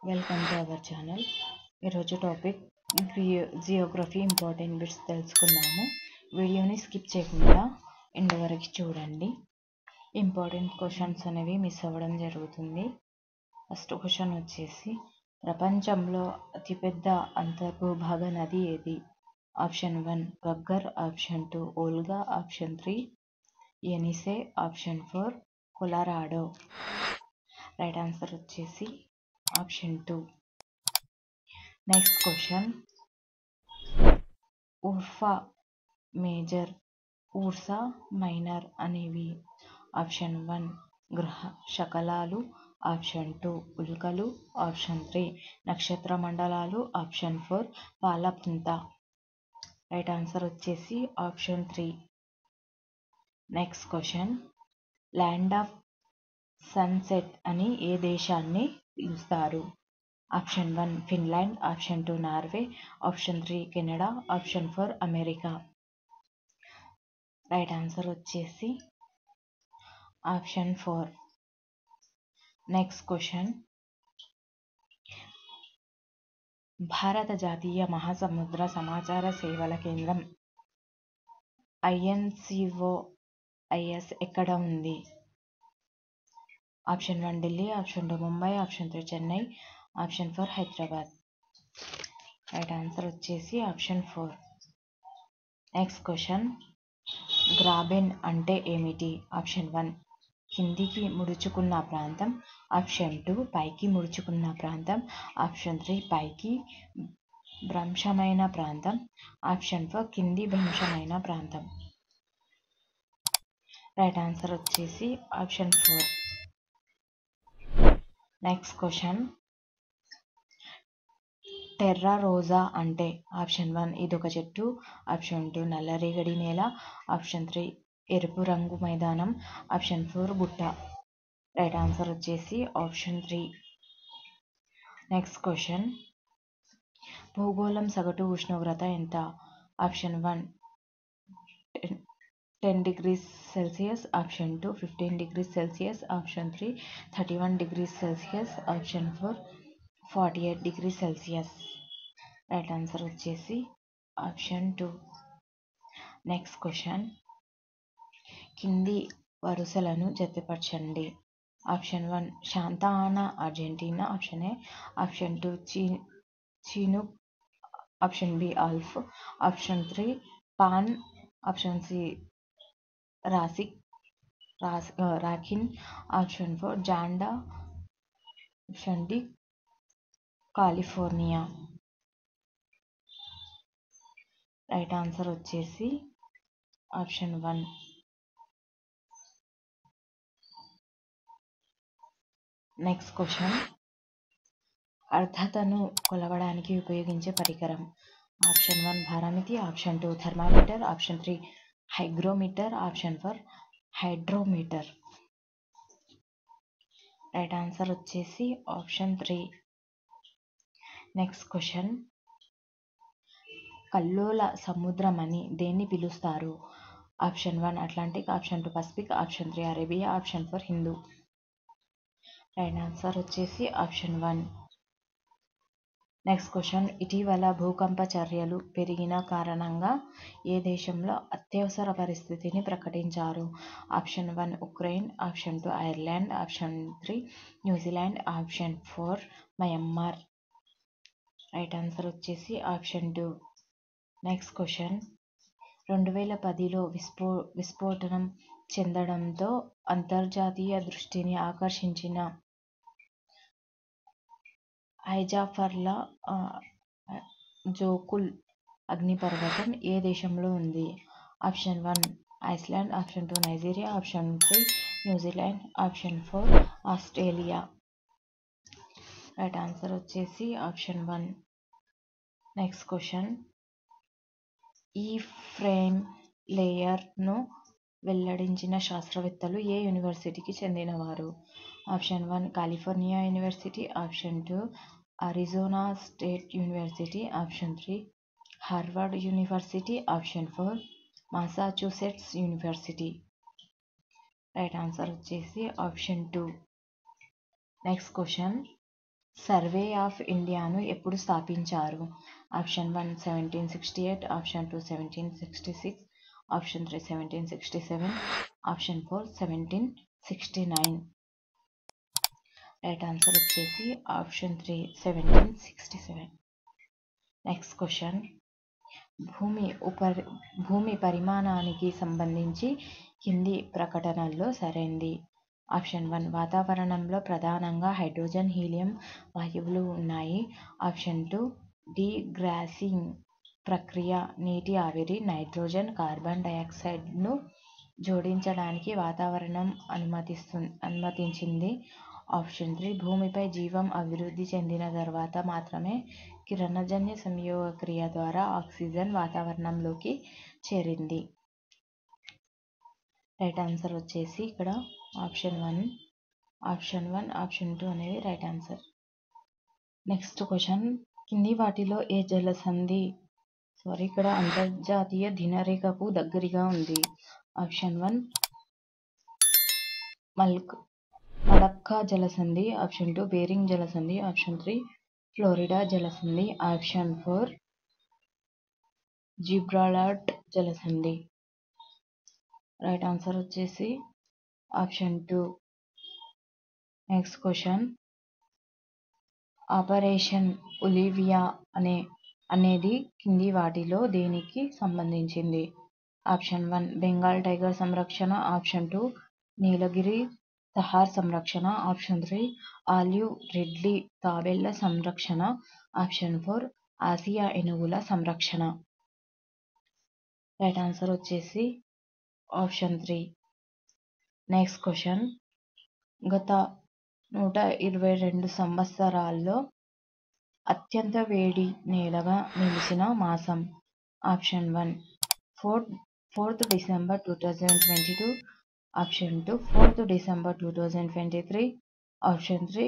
Welcome to our channel. ఈరోజు topic Geography important bits తెలుసుకుందాము. వీడియోని స్కిప్ చేయకుండా ఎండ్ వరకు చూడండి. ఇంపార్టెంట్ క్వశ్చన్స్ అనేవి మిస్ అవ్వడం జరుగుతుంది. ఫస్ట్ క్వశ్చన్ వచ్చేసి, ప్రపంచంలో అతిపెద్ద అంతర్భూభాగ నది ఏది? Option 1 Ghaggar, option 2 Volga, option 3 Yenisei, option 4 Colorado. Right answer వచ్చేసి option 2. Next question, Ursa Major, Ursa Minor అనేవి ఆప్షన్ 1 గ్రహ శకలాలు, ఆప్షన్ 2 ఉల్కలు, ఆప్షన్ 3 నక్షత్ర మండలాలు, ఆప్షన్ 4 పాలపుంత. రైట్ ఆన్సర్ వచ్చేసి option 3. Next question, land of sunset అని ఏ దేశాన్ని పిలుస్తారు? Option 1 Finland, option 2 Norway, option 3 Canada, option 4 America. Right answer వచ్చేసి ఆప్షన్ 4. నెక్స్ట్ క్వశ్చన్, భారత జాతీయ మహాసముద్ర సమాచార సేవల కేంద్రం INCOIS ఎక్కడ ఉంది? Option 1 Delhi, option 2 Mumbai, option 3 Chennai, option 4 Hyderabad. Right answer వచ్చేసి ఆప్షన్ 4. నెక్స్ట్ క్వశ్చన్, గ్రాబెన్ అంటే ఏమిటి? ఆప్షన్ 1 కిందికి ముడుచుకున్న ప్రాంతం, ఆప్షన్ 2 పైకి ముడుచుకున్న ప్రాంతం, ఆప్షన్ 3 పైకి భ్రంశమైన ప్రాంతం, ఆప్షన్ 4 కింది భ్రంశమైన ప్రాంతం. రైట్ ఆన్సర్ వచ్చేసి ఆప్షన్ 4. నెక్స్ట్ క్వశ్చన్, టెర్రా రోజా అంటే? ఆప్షన్ 1 ఇదొక చెట్టు, ఆప్షన్ 2 నల్లరేగడి నేల, ఆప్షన్ 3 ఎరుపు రంగు మైదానం, ఆప్షన్ 4 గుట్ట. రైట్ ఆన్సర్ వచ్చేసి ఆప్షన్ 3. నెక్స్ట్ క్వశ్చన్, భూగోళం సగటు ఉష్ణోగ్రత ఎంత? Option 1 10°C, option 2 15°C, option 3 31°C, option 4 48°C. Right answer వచ్చేసి ఆప్షన్ 2. నెక్స్ట్ క్వశ్చన్, కింది వరుసలను జతపరచండి. Option 1 Santa Ana Argentina, option A, option 2 Chinook, option B Alps, option 3 Foehn, option C Rockies, option 4 Zonda, option D California. Right answer వచ్చేసి option 1. Next question, ఆర్ద్రతను కొలవడానికి ఉపయోగించే పరికరం. Option 1 భారమితి, option 2 thermometer, option 3 hygrometer, option 4 hydrometer. Right answer వచ్చేసి option 3. Next question, కల్లోల సముద్రం అని దేన్ని పిలుస్తారు? Option 1 Atlantic, option 2 Pacific, option 3 Arabia, option 4 హిందూ. రైట్ ఆన్సర్ వచ్చేసి ఆప్షన్ 1. నెక్స్ట్ క్వశ్చన్, ఇటీవల భూకంప చర్యలు పెరిగిన కారణంగా ఏ దేశంలో అత్యవసర పరిస్థితిని ప్రకటించారు? Option 1 Ukraine, option 2 Ireland, option 3 New Zealand, option 4 Myanmar. Right answer వచ్చేసి ఆప్షన్ 2. నెక్స్ట్ క్వశ్చన్, 2010లో విస్ఫోటనం చెందడంతో అంతర్జాతీయ దృష్టిని ఆకర్షించిన ఐజాఫర్లా జోకుల్ అగ్నిపర్వతం ఏ దేశంలో ఉంది? Option 1 Iceland, option 2 Nigeria, option 3 New Zealand, option 4 Australia. Right answer వచ్చేసి ఆప్షన్ 1. నెక్స్ట్ క్వశ్చన్, ఈ ఫ్రేమ్ లేయర్ను వెల్లడించిన శాస్త్రవేత్తలు ఏ యూనివర్సిటీకి చెందినవారు? Option 1 California university, option 2 Arizona state university, option 3 Harvard university, option 4 Massachusetts university. Right answer వచ్చేసి option 2. Next question, survey of ఇండియాను ఎప్పుడు స్థాపించారు? Option 1 1768, option 2 1766, option 3 1767, option 4 1769. Right answer వచ్చేసి ఆప్షన్ 3 1767. నెక్స్ట్ క్వశ్చన్, భూమి పరిమాణానికి సంబంధించి కింది ప్రకటనల్లో సరైనది. ఆప్షన్ 1 వాతావరణంలో ప్రధానంగా హైడ్రోజన్, హీలియం వాయువులు ఉన్నాయి. ఆప్షన్ 2 డీగ్యాసింగ్ ప్రక్రియ నీటి ఆవిరి, నైట్రోజన్, కార్బన్ డయాక్సైడ్ను జోడించడానికి వాతావరణం అనుమతించింది. ఆప్షన్ 3 భూమిపై జీవం అభివృద్ధి చెందిన తర్వాత మాత్రమే కిరణజన్య సంయోగక్రియ ద్వారా ఆక్సిజన్ వాతావరణంలోకి చేరింది. రైట్ ఆన్సర్ వచ్చేసి ఇక్కడ ఆప్షన్ 1, ఆప్షన్ 2 అనేది రైట్ ఆన్సర్. నెక్స్ట్ క్వశ్చన్, కింది వాటిలో ఏ జలసంధి ఇక్కడ అంతర్జాతీయ దినరేఖకు దగ్గరగా ఉంది? ఆప్షన్ 1 మలక్కా జలసంధి, ఆప్షన్ 2 బేరింగ్ జలసంధి, ఆప్షన్ 3 ఫ్లోరిడా జలసంధి, ఆప్షన్ 4 జిబ్రాల్టర్ జలసంధి. రైట్ ఆన్సర్ వచ్చేసి option 2. Next question, operation Olivia అనేది కింది వాటిలో దేనికి సంబంధించింది? ఆప్షన్ 1 బెంగాల్ టైగర్ సంరక్షణ, ఆప్షన్ 2 నీలగిరి తహార్ సంరక్షణ, ఆప్షన్ 3 ఆలివ్ రిడ్లీ తాబేళ్ల సంరక్షణ, ఆప్షన్ 4 ఆసియా ఏనుగుల సంరక్షణ. రైట్ ఆన్సర్ వచ్చేసి ఆప్షన్ 3. నెక్స్ట్ క్వశ్చన్, గత 122 సంవత్సరాల్లో అత్యంత వేడి నేలగా నిలిచిన మాసం? Option 1 4th December 2022, option 2 4th December 2023, option 3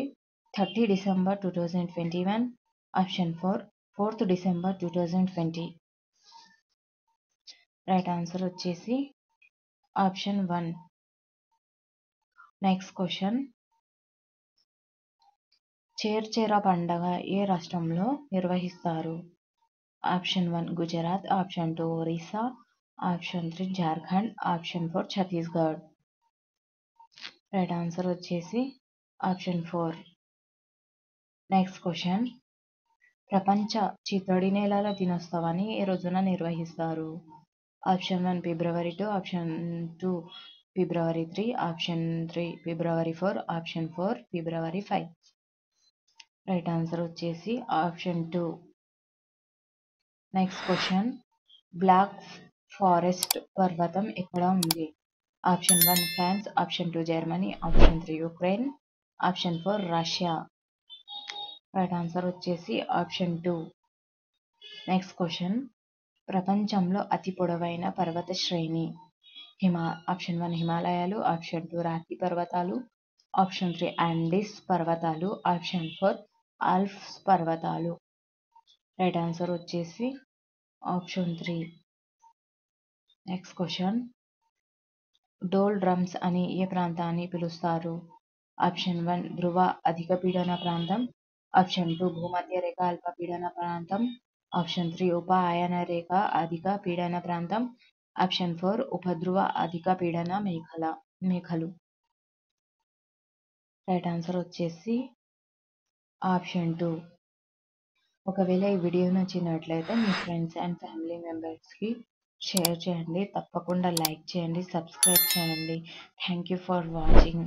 30 December 2021, option 4 4th December 2020. Right answer వచ్చేసి ఆప్షన్ 1. నెక్స్ట్ క్వశ్చన్, చేర్చేరా పండగ ఏ రాష్ట్రంలో నిర్వహిస్తారు? Option 1 Gujarat, option 2 Orissa, option 3 Jharkhand, option 4 Chhattisgarh. Right answer వచ్చేసి ఆప్షన్ 4. నెక్స్ట్ క్వశ్చన్, ప్రపంచ చిత్తడి నేలల దినోత్సవాన్ని ఏ రోజున నిర్వహిస్తారు? Option 1 February 2, option 2 February 3, option 3 February 4, option 4 February 5. Right answer వచ్చేసి option 2. Next question, black forest పర్వతం ఎక్కడ ఉంది? Option 1 France, option 2 Germany, option 3 Ukraine, option 4 Russia. Right answer వచ్చేసి ఆప్షన్ 2. నెక్స్ట్ క్వశ్చన్, ప్రపంచంలో అతి పొడవైన పర్వత శ్రేణి? ఆప్షన్ 1 హిమాలయాలు, ఆప్షన్ 2 రాకీ పర్వతాలు, ఆప్షన్ 3 ఆండీస్ పర్వతాలు, ఆప్షన్ 4 ఆల్ప్స్ పర్వతాలు. రైట్ ఆన్సర్ వచ్చేసి option 3. Next question, dhol drums అని ఏ ప్రాంతాన్ని పిలుస్తారు? ఆప్షన్ 1 ధ్రువ అధిక పీడన ప్రాంతం, ఆప్షన్ 2 భూమధ్య రేఖ అల్పపీడన ప్రాంతం, ఆప్షన్ 3 ఉప అయన రేఖ అధిక పీడన ప్రాంతం, ఆప్షన్ 4 ఉపధ్రువ అధిక పీడన మేఖలు. రైట్ ఆన్సర్ వచ్చేసి ఆప్షన్ 2. ఒకవేళ ఈ వీడియో నచ్చినట్లయితే మీ ఫ్రెండ్స్ అండ్ ఫ్యామిలీ మెంబర్స్కి షేర్ చేయండి, తప్పకుండా లైక్ చేయండి, సబ్స్క్రైబ్ చేయండి. Thank you for watching.